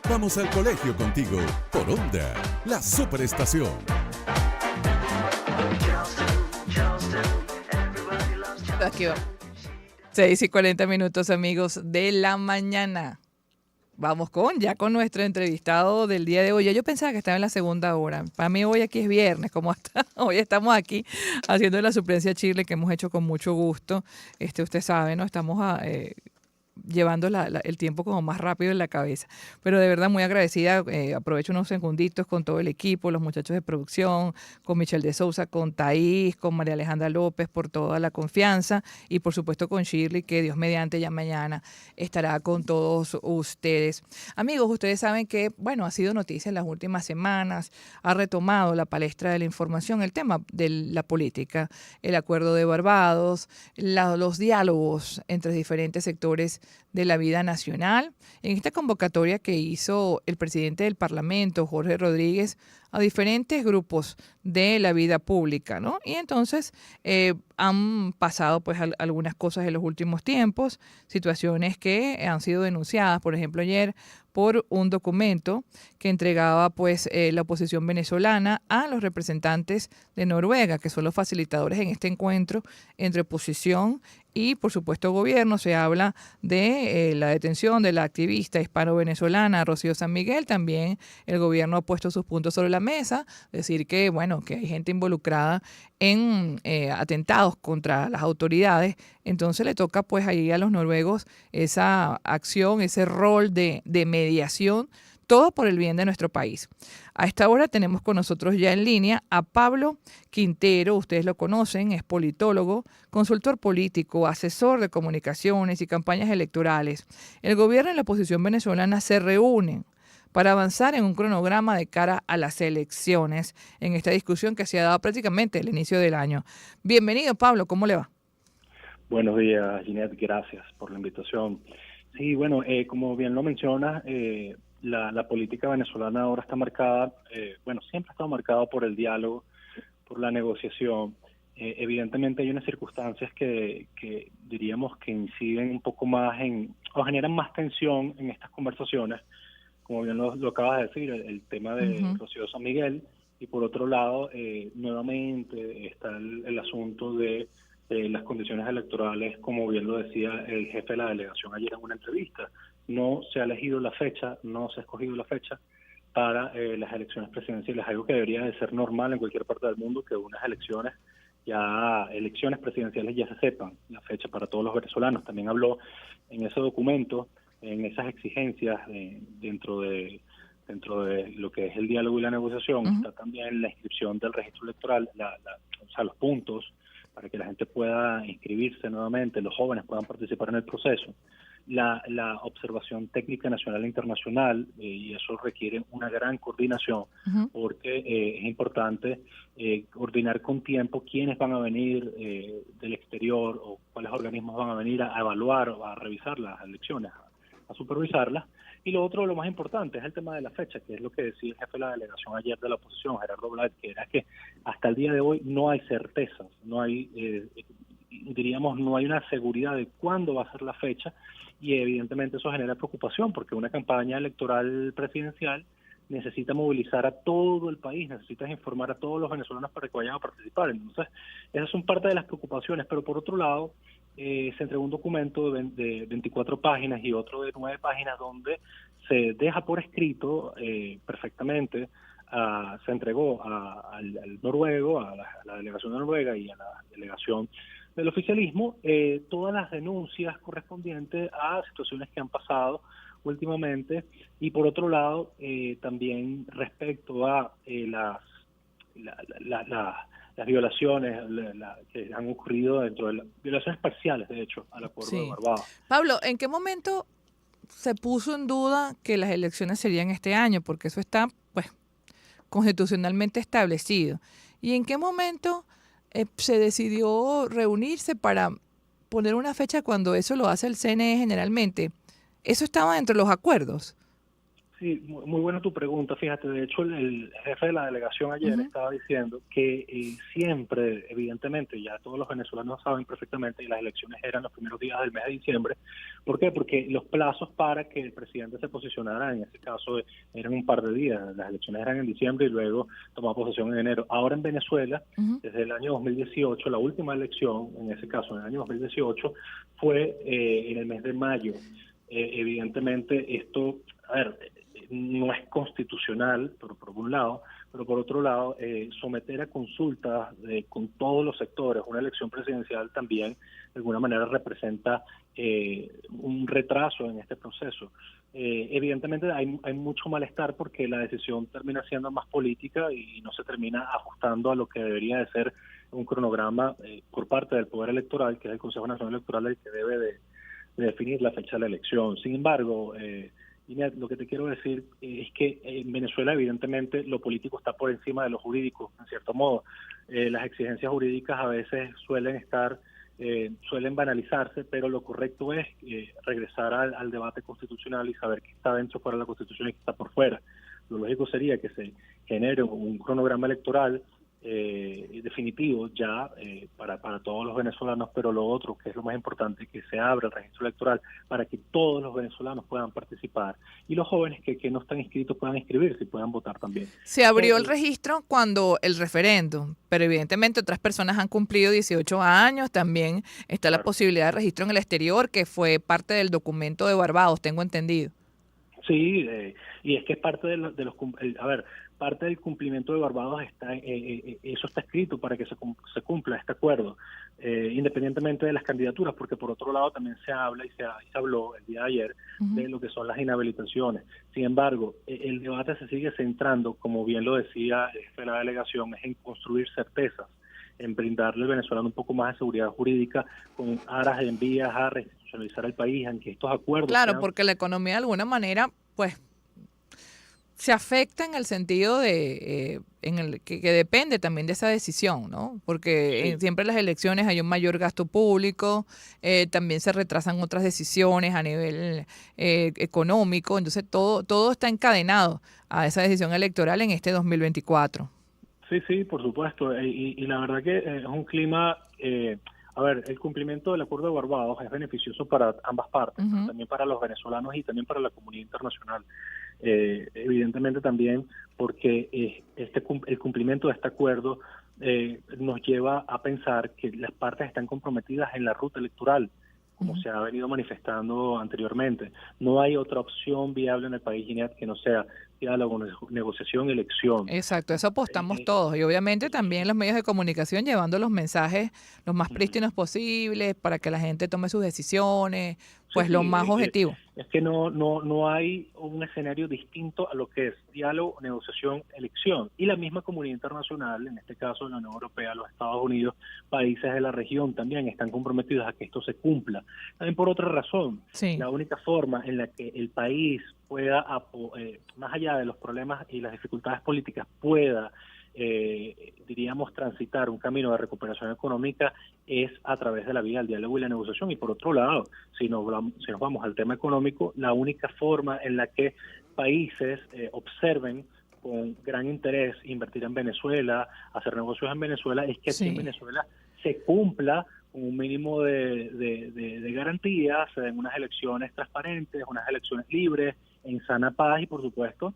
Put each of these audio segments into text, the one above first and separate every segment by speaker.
Speaker 1: Vamos al colegio contigo por Onda, la superestación.
Speaker 2: Aquí va. 6:40 amigos de la mañana. Vamos con nuestro entrevistado del día de hoy. Ya yo pensaba que estaba en la segunda hora. Para mí hoy aquí es viernes, como hasta hoy estamos aquí haciendo la suplencia Chile que hemos hecho con mucho gusto. Usted sabe, ¿no? Estamos llevando el tiempo como más rápido en la cabeza. Pero de verdad muy agradecida, aprovecho unos segunditos con todo el equipo, los muchachos de producción, con Michelle de Sousa, con Thaís, con María Alejandra López por toda la confianza y por supuesto con Shirley, que Dios mediante ya mañana estará con todos ustedes. Amigos, ustedes saben que, bueno, ha sido noticia en las últimas semanas, ha retomado la palestra de la información, el tema de la política, el acuerdo de Barbados, los diálogos entre diferentes sectores de la vida nacional. En esta convocatoria que hizo el presidente del Parlamento, Jorge Rodríguez, a diferentes grupos de la vida pública, ¿no? Y entonces han pasado pues algunas cosas en los últimos tiempos, situaciones que han sido denunciadas, por ejemplo ayer, por un documento que entregaba pues la oposición venezolana a los representantes de Noruega, que son los facilitadores en este encuentro entre oposición y, por supuesto, gobierno. Se habla de la detención de la activista hispano-venezolana Rocío San Miguel. También el gobierno ha puesto sus puntos sobre la mesa, decir que, bueno, que hay gente involucrada en atentados contra las autoridades. Entonces le toca pues ahí a los noruegos esa acción, ese rol de mediación, todo por el bien de nuestro país. A esta hora tenemos con nosotros ya en línea a Pablo Quintero, ustedes lo conocen, es politólogo, consultor político, asesor de comunicaciones y campañas electorales. El gobierno y la oposición venezolana se reúnen para avanzar en un cronograma de cara a las elecciones en esta discusión que se ha dado prácticamente al inicio del año. Bienvenido, Pablo, ¿cómo le va?
Speaker 3: Buenos días, Ginette, gracias por la invitación. Sí, bueno, como bien lo mencionas, la política venezolana ahora está marcada, siempre ha estado marcada por el diálogo, por la negociación. Evidentemente hay unas circunstancias que diríamos que inciden un poco más o generan más tensión en estas conversaciones, como bien lo acabas de decir, el tema de Rocío San Miguel, y por otro lado, nuevamente está el asunto de las condiciones electorales, como bien lo decía el jefe de la delegación ayer en una entrevista. No se ha elegido la fecha, no se ha escogido la fecha para las elecciones presidenciales, algo que debería de ser normal en cualquier parte del mundo, que unas elecciones presidenciales ya se sepan la fecha para todos los venezolanos. También habló en ese documento, en esas exigencias dentro de lo que es el diálogo y la negociación, está también la inscripción del registro electoral, los puntos para que la gente pueda inscribirse nuevamente, los jóvenes puedan participar en el proceso, la observación técnica nacional e internacional, y eso requiere una gran coordinación, porque es importante coordinar con tiempo quiénes van a venir del exterior o cuáles organismos van a venir a evaluar o a revisar las elecciones, a supervisarlas. Y lo otro, lo más importante, es el tema de la fecha, que es lo que decía el jefe de la delegación ayer de la oposición, Gerardo Blades, que era que hasta el día de hoy no hay certezas, no hay, no hay una seguridad de cuándo va a ser la fecha, y evidentemente eso genera preocupación, porque una campaña electoral presidencial necesita movilizar a todo el país, necesitas informar a todos los venezolanos para que vayan a participar. Entonces, esas son parte de las preocupaciones, pero por otro lado, se entregó un documento de 24 páginas y otro de 9 páginas donde se deja por escrito perfectamente, se entregó al noruego, a la delegación de Noruega y a la delegación del oficialismo, todas las denuncias correspondientes a situaciones que han pasado últimamente, y por otro lado también respecto a las violaciones que han ocurrido dentro de las violaciones parciales, de hecho, al acuerdo de Barbados.
Speaker 2: Pablo, ¿en qué momento se puso en duda que las elecciones serían este año? Porque eso está pues constitucionalmente establecido. ¿Y en qué momento se decidió reunirse para poner una fecha cuando eso lo hace el CNE generalmente? ¿Eso estaba dentro de los acuerdos?
Speaker 3: Sí, muy buena tu pregunta. Fíjate, de hecho, el jefe de la delegación ayer estaba diciendo que siempre, evidentemente, ya todos los venezolanos saben perfectamente que las elecciones eran los primeros días del mes de diciembre. ¿Por qué? Porque los plazos para que el presidente se posicionara, en este caso, eran un par de días. Las elecciones eran en diciembre y luego tomaba posesión en enero. Ahora en Venezuela, desde el año 2018, la última elección, en ese caso, en el año 2018, fue en el mes de mayo. Evidentemente, esto, a ver, no es constitucional, por un lado, pero por otro lado, someter a consultas con todos los sectores una elección presidencial también, de alguna manera, representa un retraso en este proceso. Evidentemente hay mucho malestar porque la decisión termina siendo más política y no se termina ajustando a lo que debería de ser un cronograma por parte del Poder Electoral, que es el Consejo Nacional Electoral, el que debe de definir la fecha de la elección. Sin embargo, Inés, lo que te quiero decir es que en Venezuela, evidentemente, lo político está por encima de lo jurídico, en cierto modo. Las exigencias jurídicas a veces suelen banalizarse, pero lo correcto es regresar al debate constitucional y saber qué está dentro, fuera de la Constitución y qué está por fuera. Lo lógico sería que se genere un cronograma electoral definitivo ya para todos los venezolanos, pero lo otro, que es lo más importante, que se abra el registro electoral para que todos los venezolanos puedan participar y los jóvenes que no están inscritos puedan inscribirse y puedan votar también.
Speaker 2: Se abrió el registro cuando el referéndum, pero evidentemente otras personas han cumplido 18 años, también está la posibilidad de registro en el exterior, que fue parte del documento de Barbados, tengo entendido.
Speaker 3: Sí, y es que es parte parte del cumplimiento de Barbados eso está escrito para que se cumpla este acuerdo, independientemente de las candidaturas, porque por otro lado también se habla y se habló el día de ayer de lo que son las inhabilitaciones. Sin embargo, el debate se sigue centrando, como bien lo decía el jefe de la delegación, es en construir certezas, en brindarle al venezolano un poco más de seguridad jurídica con aras en vías a restitucionalizar el país, en que estos acuerdos...
Speaker 2: Claro, porque la economía de alguna manera, pues, se afecta en el sentido de que depende también de esa decisión, ¿no? Porque siempre en las elecciones hay un mayor gasto público, también se retrasan otras decisiones a nivel económico, entonces todo está encadenado a esa decisión electoral en este 2024.
Speaker 3: Sí, por supuesto, y la verdad que es un clima... el cumplimiento del Acuerdo de Barbados es beneficioso para ambas partes, también para los venezolanos y también para la comunidad internacional. Evidentemente también porque el cumplimiento de este acuerdo nos lleva a pensar que las partes están comprometidas en la ruta electoral, como se ha venido manifestando anteriormente. No hay otra opción viable en el país, Ginette, que no sea diálogo, negociación, elección.
Speaker 2: Exacto, eso apostamos todos y obviamente también los medios de comunicación llevando los mensajes los más prístinos posibles para que la gente tome sus decisiones, pues lo más objetivo.
Speaker 3: Es que no hay un escenario distinto a lo que es diálogo, negociación, elección. Y la misma comunidad internacional, en este caso la Unión Europea, los Estados Unidos, países de la región también están comprometidos a que esto se cumpla. También por otra razón, la única forma en la que el país pueda, más allá de los problemas y las dificultades políticas, pueda diríamos, transitar un camino de recuperación económica es a través de la vía del diálogo y la negociación. Y por otro lado, si nos vamos al tema económico, la única forma en la que países observen con gran interés invertir en Venezuela, hacer negocios en Venezuela, es que aquí en Venezuela se cumpla un mínimo de garantías, se den unas elecciones transparentes, unas elecciones libres, en sana paz y, por supuesto,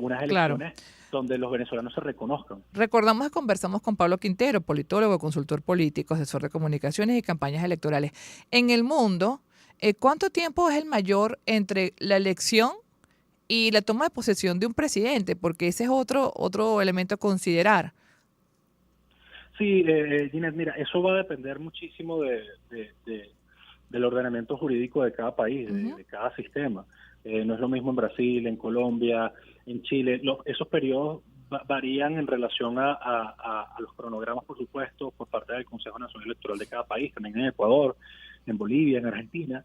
Speaker 3: unas elecciones donde los venezolanos se reconozcan.
Speaker 2: Recordamos que conversamos con Pablo Quintero, politólogo, consultor político, asesor de comunicaciones y campañas electorales. En el mundo, ¿cuánto tiempo es el mayor entre la elección y la toma de posesión de un presidente? Porque ese es otro elemento a considerar.
Speaker 3: Sí, Ginette, mira, eso va a depender muchísimo del ordenamiento jurídico de cada país, de cada sistema. No es lo mismo en Brasil, en Colombia, en Chile. Esos periodos varían en relación a los cronogramas, por supuesto, por parte del Consejo Nacional Electoral de cada país, también en Ecuador, en Bolivia, en Argentina.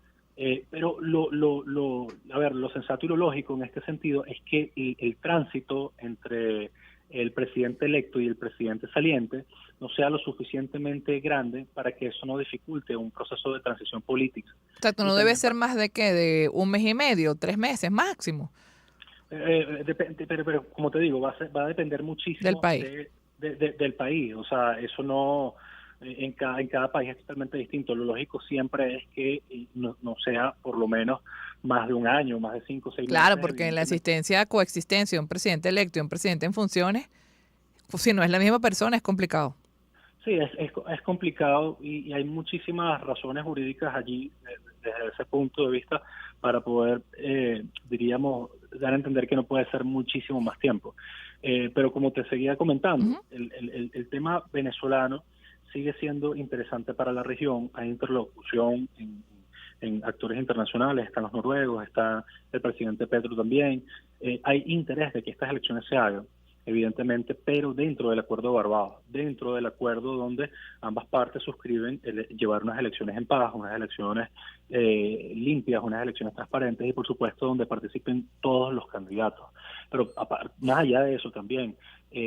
Speaker 3: Pero lo sensato y lo lógico en este sentido es que el tránsito entre el presidente electo y el presidente saliente no sea lo suficientemente grande para que eso no dificulte un proceso de transición política.
Speaker 2: Exacto, no debe ser más de un mes y medio, 3 meses máximo.
Speaker 3: Depende, pero como te digo, va a depender muchísimo
Speaker 2: Del país.
Speaker 3: del país. O sea, eso no, en cada país es totalmente distinto. Lo lógico siempre es que no sea por lo menos más de un año, más de 5 o 6 meses.
Speaker 2: Claro, porque en la coexistencia de un presidente electo y un presidente en funciones, pues si no es la misma persona, es complicado.
Speaker 3: Sí, es complicado y hay muchísimas razones jurídicas allí desde ese punto de vista para poder, diríamos, dar a entender que no puede ser muchísimo más tiempo. Pero como te seguía comentando, el tema venezolano sigue siendo interesante para la región. Hay interlocución en actores internacionales, están los noruegos, está el presidente Petro también. Hay interés de que estas elecciones se hagan, evidentemente, pero dentro del acuerdo de Barbados, dentro del acuerdo donde ambas partes suscriben llevar unas elecciones en paz, unas elecciones limpias, unas elecciones transparentes y por supuesto donde participen todos los candidatos. Pero más allá de eso también,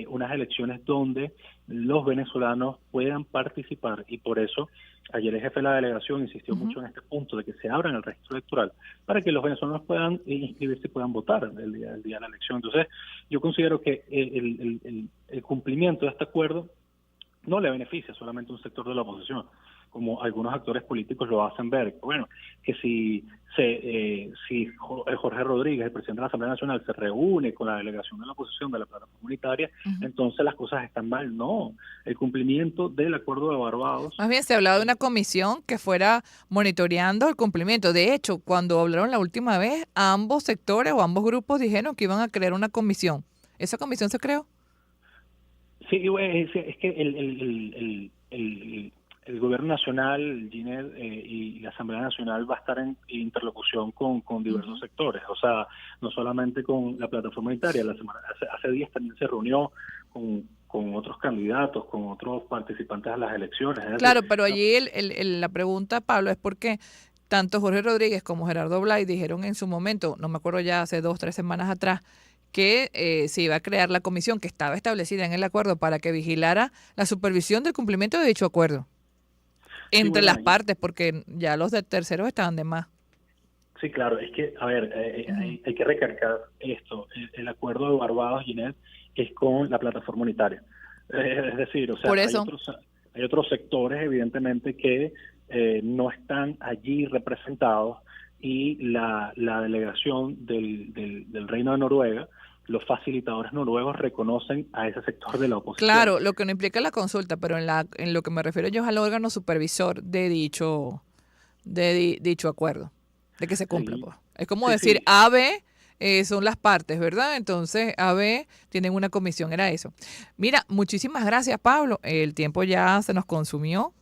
Speaker 3: unas elecciones donde los venezolanos puedan participar y por eso ayer el jefe de la delegación insistió mucho en este punto de que se abran el registro electoral para que los venezolanos puedan inscribirse y puedan votar el día de la elección. Entonces, yo considero que el cumplimiento de este acuerdo no le beneficia solamente a un sector de la oposición, como algunos actores políticos lo hacen ver. Bueno, que si Jorge Rodríguez, el presidente de la Asamblea Nacional, se reúne con la delegación de la oposición de la plataforma unitaria, entonces las cosas están mal. No, el cumplimiento del acuerdo de Barbados.
Speaker 2: Más bien se hablaba de una comisión que fuera monitoreando el cumplimiento. De hecho, cuando hablaron la última vez, ambos sectores o ambos grupos dijeron que iban a crear una comisión. ¿Esa comisión se creó?
Speaker 3: Sí, es que el gobierno nacional, Ginette, y la Asamblea Nacional va a estar en interlocución con diversos sectores, o sea, no solamente con la plataforma unitaria. Hace días también se reunió con otros candidatos, con otros participantes de las elecciones.
Speaker 2: Claro, pero allí la pregunta, Pablo, es porque tanto Jorge Rodríguez como Gerardo Blay dijeron en su momento, no me acuerdo ya hace 2 o 3 semanas atrás, que se iba a crear la comisión que estaba establecida en el acuerdo para que vigilara la supervisión del cumplimiento de dicho acuerdo entre las partes, porque ya los de terceros estaban de más.
Speaker 3: Sí, claro, es que, a ver, hay que recargar esto. El acuerdo de Barbados, Ginette, es con la plataforma unitaria. Es decir, o sea,
Speaker 2: por eso,
Speaker 3: hay otros sectores, evidentemente, que no están allí representados y la delegación del Reino de Noruega, los facilitadores noruegos reconocen a ese sector de la oposición.
Speaker 2: Claro, lo que no implica la consulta, pero en lo que me refiero yo es al órgano supervisor de dicho acuerdo, de que se cumpla.
Speaker 3: Sí.
Speaker 2: Pues. Es como
Speaker 3: Sí,
Speaker 2: decir,
Speaker 3: sí.
Speaker 2: AB son las partes, ¿verdad? Entonces, AB tienen una comisión, era eso. Mira, muchísimas gracias, Pablo. El tiempo ya se nos consumió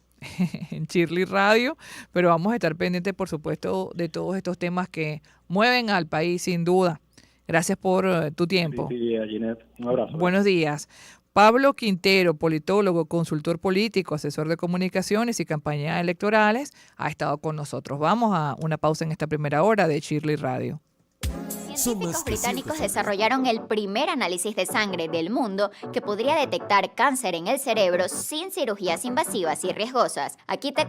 Speaker 2: en Shirley Radio, pero vamos a estar pendientes, por supuesto, de todos estos temas que mueven al país, sin duda. Gracias por tu tiempo.
Speaker 3: Sí, Ginette, un abrazo.
Speaker 2: Buenos días. Pablo Quintero, politólogo, consultor político, asesor de comunicaciones y campañas electorales, ha estado con nosotros. Vamos a una pausa en esta primera hora de Shirley Radio.
Speaker 4: Científicos británicos desarrollaron el primer análisis de sangre del mundo que podría detectar cáncer en el cerebro sin cirugías invasivas y riesgosas. Aquí te